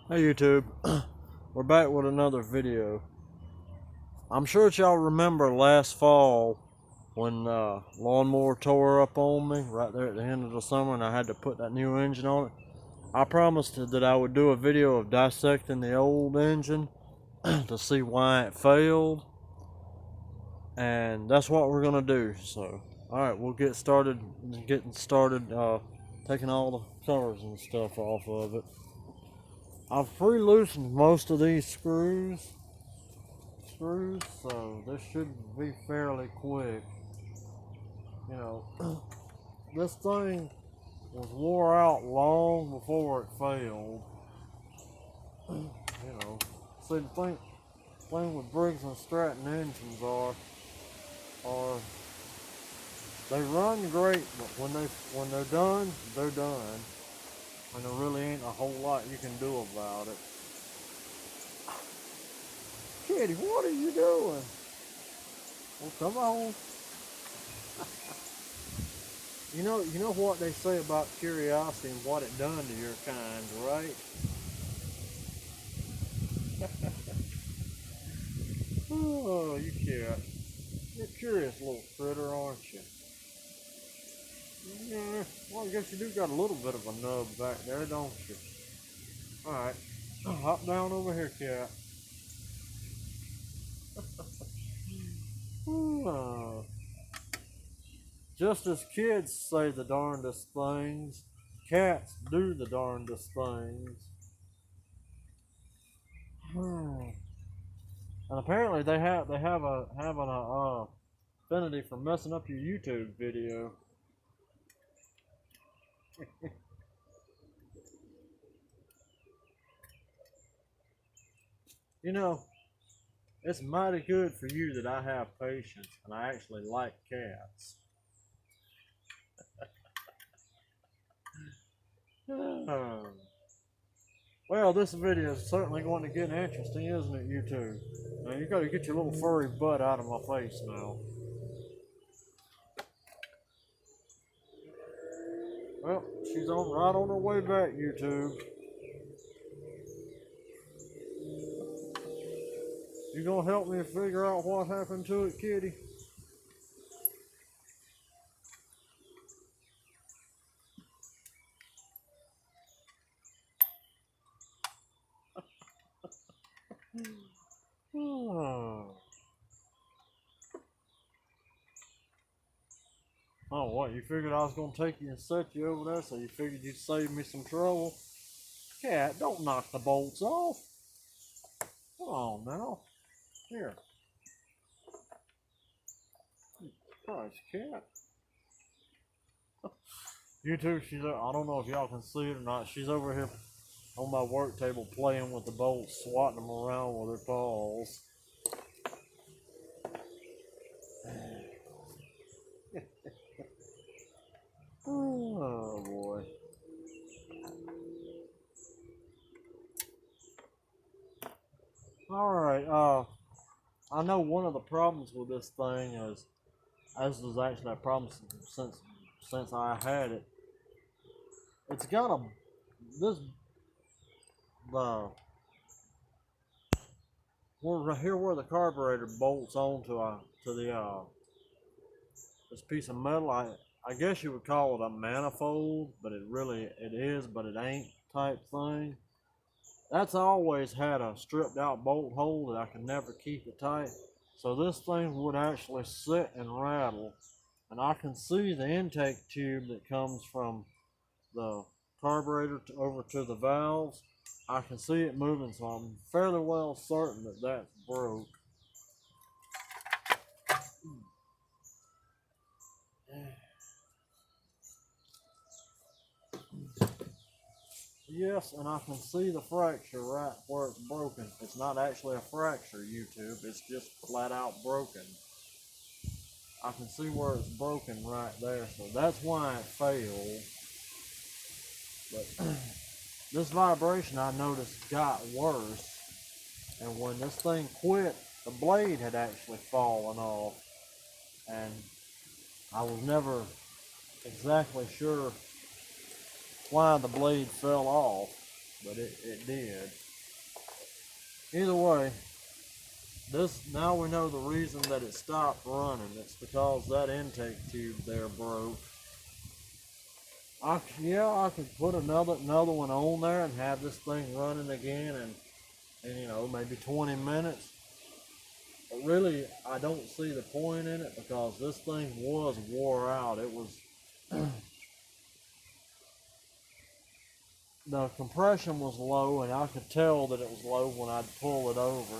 Hey YouTube, we're back with another video. I'm sure that y'all remember last fall when Lawnmower tore up on me right there at the end of the summer and I had to put that new engine on it. I promised that I would do a video of dissecting the old engine to see why it failed, and that's what we're gonna do. So alright, we'll get started taking all the covers and stuff off of it. I've pre-loosened most of these screws, so this should be fairly quick. You know, this thing was wore out long before it failed. You know, see the thing with Briggs and Stratton engines are they run great, but when they're done, they're done, and there really ain't a whole lot you can do about it. Kitty, what are you doing? Well, come on. You know what they say about curiosity and what it done to your kind, right? Oh, you cat. You're a curious little critter, aren't you? Yeah, well, I guess you do got a little bit of a nub back there, don't you? Alright, hop down over here, cat. Just as kids say the darndest things, cats do the darndest things. And apparently they have an affinity for messing up your YouTube video. You know, it's mighty good for you that I have patience and I actually like cats. Well, this video is certainly going to get interesting, isn't it, YouTube? Now, you got to get your little furry butt out of my face now. Well, she's right on her way back, YouTube. You gonna help me figure out what happened to it, kitty? Oh, what? You figured I was gonna take you and set you over there, so you figured you'd save me some trouble? Cat, don't knock the bolts off. Come on now. Here. Christ, cat. YouTube, I don't know if y'all can see it or not. She's over here on my work table playing with the bolts, swatting them around with her paws. Oh boy. Alright, I know one of the problems with this thing is, as was actually a problem since I had it, it's got this, right here where the carburetor bolts onto this piece of metal, I guess you would call it a manifold, but it is, but it ain't type thing. That's always had a stripped out bolt hole that I could never keep it tight. So this thing would actually sit and rattle. And I can see the intake tube that comes from the carburetor over to the valves. I can see it moving, so I'm fairly well certain that that's broke. Yes, and I can see the fracture right where it's broken. It's not actually a fracture, YouTube. It's just flat out broken. I can see where it's broken right there, so that's why it failed. But this vibration I noticed got worse, and when this thing quit, the blade had actually fallen off, and I was never exactly sure why the blade fell off. but it did. Either way, now we know the reason that it stopped running. It's because that intake tube there broke. I could put another one on there and have this thing running again in you know, maybe 20 minutes. But really, I don't see the point in it because this thing was wore out. It was the compression was low, and I could tell that it was low when I'd pull it over.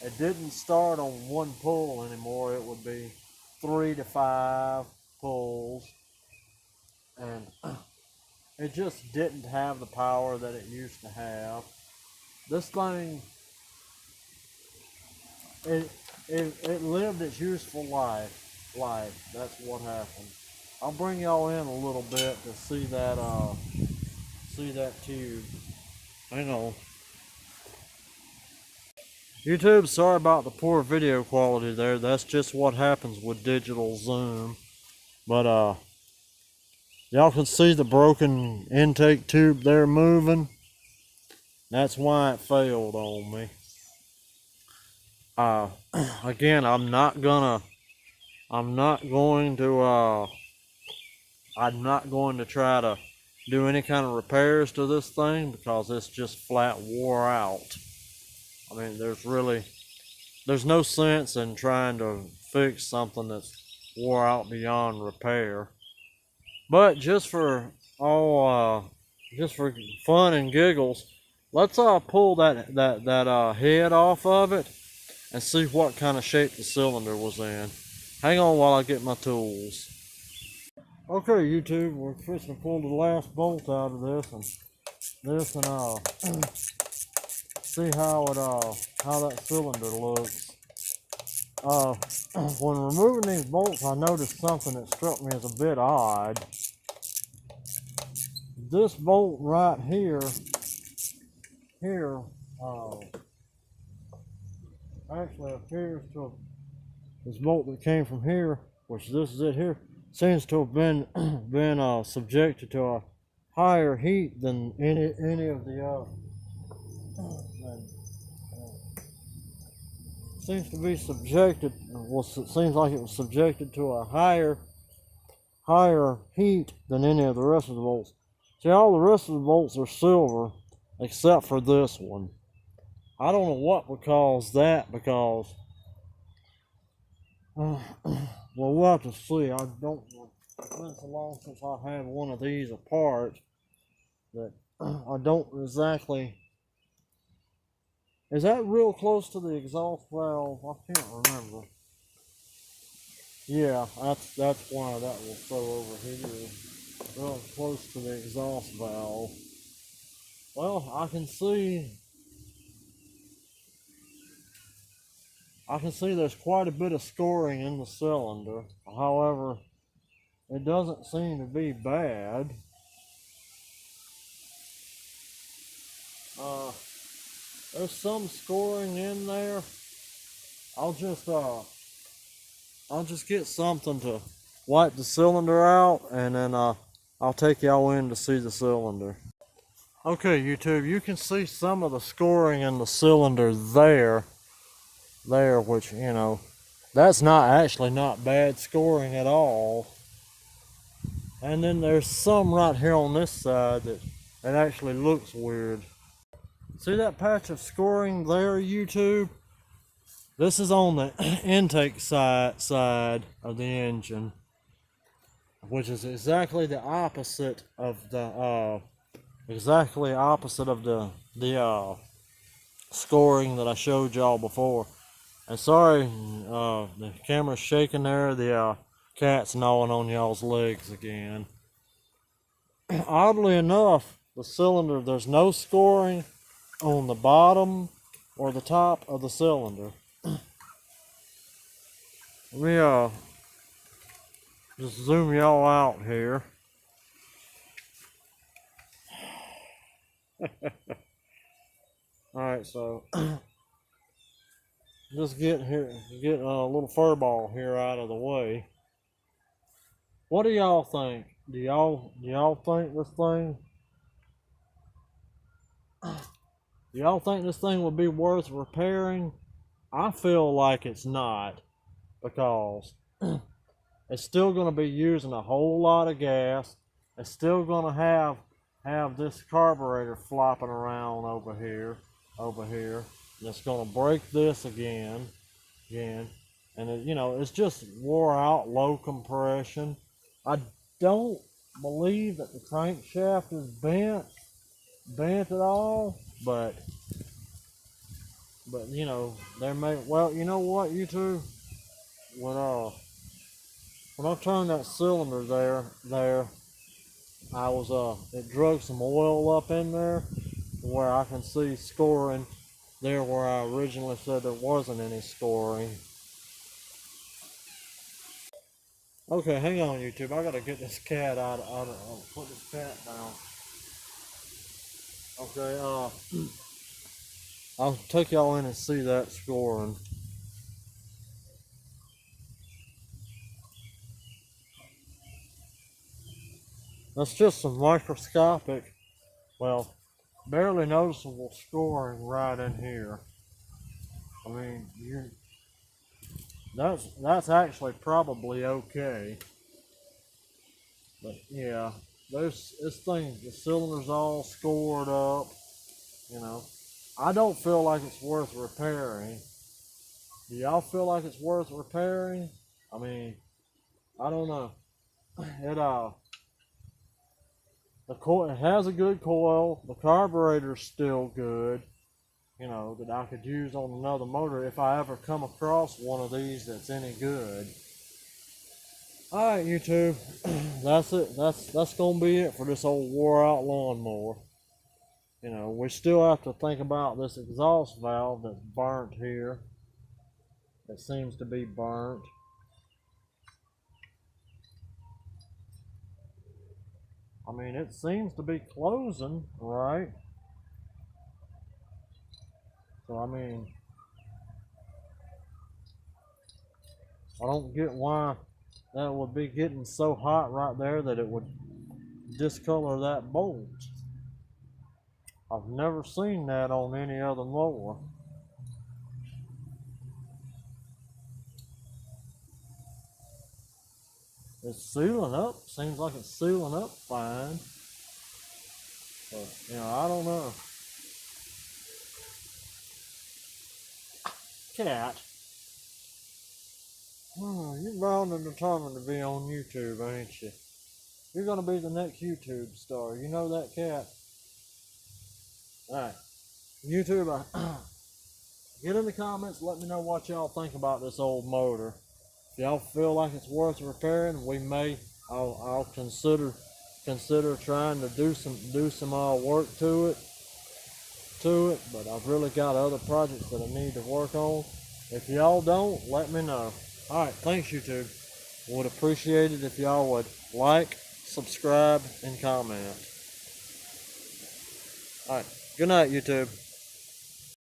It didn't start on one pull anymore. It would be 3 to 5 pulls, and it just didn't have the power that it used to have. This thing, it lived its useful life. That's what happened. I'll bring y'all in a little bit to see that tube. Hang on. YouTube, sorry about the poor video quality there. That's just what happens with digital zoom. But y'all can see the broken intake tube there moving. That's why it failed on me. Again, I'm not going to try to do any kind of repairs to this thing because it's just flat wore out. I mean, there's no sense in trying to fix something that's wore out beyond repair. But just for fun and giggles, let's pull that head off of it and see what kind of shape the cylinder was in. Hang on while I get my tools. Okay, YouTube, we're fixing to pull the last bolt out of this and see how that cylinder looks. When removing these bolts, I noticed something that struck me as a bit odd. This bolt right here, actually appears to, this bolt that came from here, which this is it here, seems to have been subjected to a higher heat than any of the seems to be subjected. Well, it seems like it was subjected to a higher heat than any of the rest of the bolts. See, all the rest of the bolts are silver except for this one. I don't know what would cause that, because well, we'll have to see. I don't. It's been so long since I had one of these apart that I don't exactly. Is that real close to the exhaust valve? I can't remember. Yeah, that's why that will throw over here. Real close to the exhaust valve. Well, I can see there's quite a bit of scoring in the cylinder. However, it doesn't seem to be bad. There's some scoring in there. I'll just get something to wipe the cylinder out, and then I'll take y'all in to see the cylinder. Okay, YouTube, you can see some of the scoring in the cylinder there, which, you know, that's not bad scoring at all. And then there's some right here on this side that it actually looks weird. See that patch of scoring there, YouTube? This is on the intake side of the engine, which is exactly the opposite of the scoring that I showed y'all before. And sorry, the camera's shaking there. The cat's gnawing on y'all's legs again. Oddly enough, the cylinder, there's no scoring on the bottom or the top of the cylinder. Let me just zoom y'all out here. Alright, so just get a little fur ball here out of the way. What do y'all think? Do y'all think this thing Do y'all think this thing would be worth repairing? I feel like it's not, because it's still going to be using a whole lot of gas. It's still going to have this carburetor flopping around over here, and it's going to break this again, and it, it's just wore out, low compression. I don't believe that the crankshaft is bent at all, but there may, well, you know what, YouTube, when I turned that cylinder there, I was it drug some oil up in there where I can see scoring there where I originally said there wasn't any scoring. Okay, hang on, YouTube. I gotta get this cat out of put this cat down. Okay, I'll take y'all in and see that scoring. That's just some microscopic, well, barely noticeable scoring right in here. I mean, that's actually probably okay. But yeah, this thing, the cylinder's all scored up. I don't feel like it's worth repairing. Do y'all feel like it's worth repairing? I mean, I don't know. It has a good coil. The carburetor's still good. That I could use on another motor if I ever come across one of these that's any good. Alright, YouTube, that's it. That's gonna be it for this old wore out lawnmower. We still have to think about this exhaust valve that's burnt here. It seems to be burnt. I mean, it seems to be closing, right? So, I mean, I don't get why that would be getting so hot right there that it would discolor that bolt. I've never seen that on any other mower. It's sealing up. Seems like it's sealing up fine. But, I don't know. Cat. You're bound and determined to be on YouTube, ain't you? You're gonna be the next YouTube star. You know that, cat? Alright. YouTube, get in the comments, let me know what y'all think about this old motor. If y'all feel like it's worth repairing, I'll consider trying to do some work to it, but I've really got other projects that I need to work on. If y'all don't, let me know. Alright, thanks, YouTube. Would appreciate it if y'all would like, subscribe, and comment. Alright, good night, YouTube.